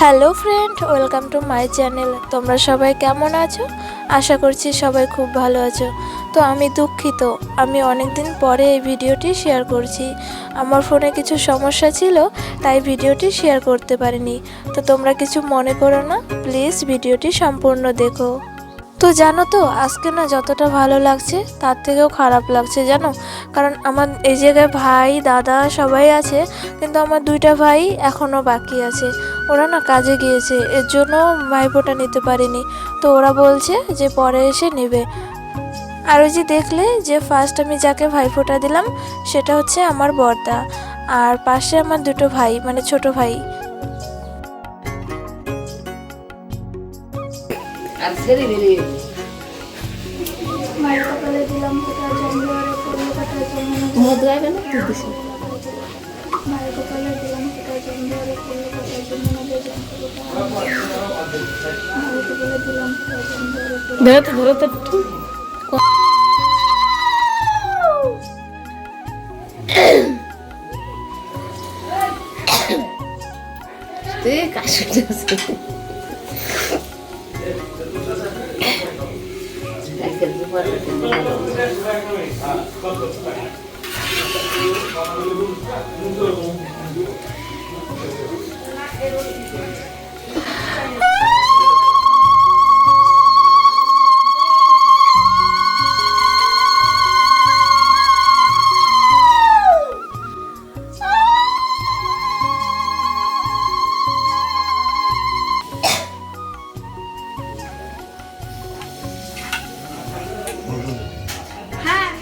Hello friend, welcome to my channel. তোমরা সবাই কেমন আছো? আশা করছি সবাই খুব ভালো আছো। তো আমি দুঃখিত, আমি অনেক দিন পরে এই ভিডিওটি শেয়ার করছি। আমার ফোনে কিছু সমস্যা ছিল, তাই ভিডিওটি শেয়ার করতে পারিনি। তো তোমরা কিছু মনে করো না, প্লিজ ভিডিওটি সম্পূর্ণ দেখো। তো জানো তো, আজকে না যতটা ভালো লাগছে তার থেকেও খারাপ লাগছে জানো। কারণ আমার এই জায়গায় ভাই দাদা সবাই আছে, কিন্তু আমার দুইটা ভাই এখনও বাকি আছে। ওরা না কাজে গিয়েছে, এর জন্য ভাইফোঁটা নিতে পারিনি। তো ওরা বলছে যে পরে এসে নেবে। আর ওই যে দেখলে যে ফার্স্ট আমি যাকে ভাইফোঁটা দিলাম সেটা হচ্ছে আমার বড়দা, আর পাশে আমার দুটো ভাই মানে ছোট ভাই।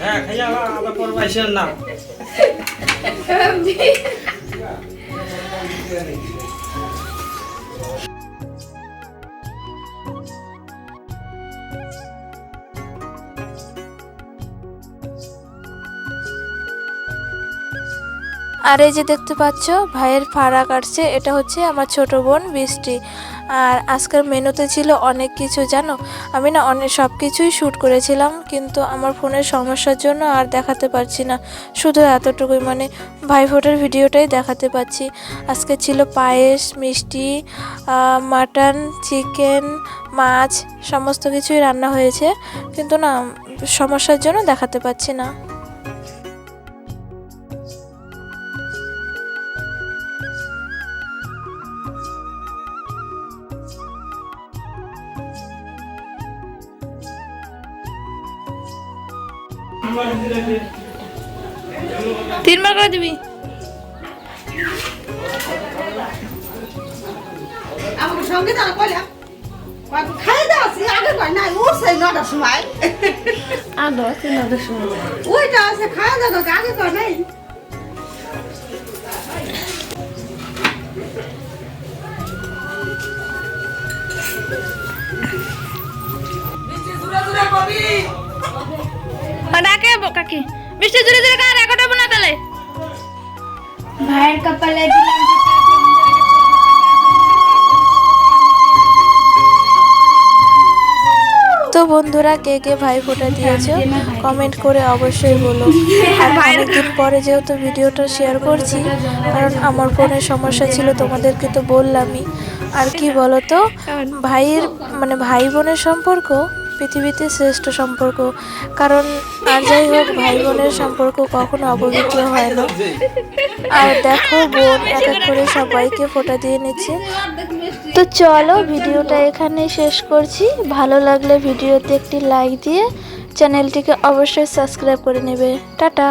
হ্যাঁ খাইয়া আবার পড়বা আইসেন না। আর এই যে দেখতে পাচ্ছ ভাইয়ের ফাড়া কাটছে, এটা হচ্ছে আমার ছোট বোন বৃষ্টি। আর আজকের মেনুতে ছিল অনেক কিছু জানো। আমি না অনেক সব কিছুই শ্যুট করেছিলাম, কিন্তু আমার ফোনের সমস্যার জন্য আর দেখাতে পারছি না। শুধু এতটুকুই মানে ভাইফোঁটার ভিডিওটাই দেখাতে পাচ্ছি। আজকে ছিল পায়েস, মিষ্টি, মাটন, চিকেন, মাছ, সমস্ত কিছুই রান্না হয়েছে, কিন্তু না সমস্যার জন্য দেখাতে পাচ্ছি না। তিনবার করে দিবি। আমার সঙ্গে তারা কইলা খাই দাসি আগে কই না ও সেই নটার সময় আর 10-9টার সময় ওইটা আছে খাই দাও তো আগে কই নাই মিষ্টি জুরা জুরা কবি ডাকে কাকি মিষ্টি জুরে জুরে কার একটা বনা তালে ভাইয়ের কপালে দিলাম। তো বন্ধুরা, কে কে ভাইফোঁটা দিয়েছো কমেন্ট করে অবশ্যই বলো। আর অনেকদিন পরে যেহেতু ভিডিওটা শেয়ার করছি, কারণ আমার ফোনের সমস্যা ছিল তোমাদেরকে তো বললামই। আর কি বলো তো, ভাইয়ের মানে ভাই বোনের সম্পর্ক পৃথিবীতে শ্রেষ্ঠ সম্পর্ক। কারণ আর যাই হোক, ভাই বোনের সম্পর্ক কখনো অপবিত্র হয় না। আর দেখো বোন এক এক করে সবাইকে ফোঁটা দিয়ে নিচ্ছে। তো চলো ভিডিওটা এখানে শেষ করছি। ভালো লাগলে ভিডিওতে একটি লাইক দিয়ে চ্যানেলটিকে অবশ্যই সাবস্ক্রাইব করে নেবে। টাটা।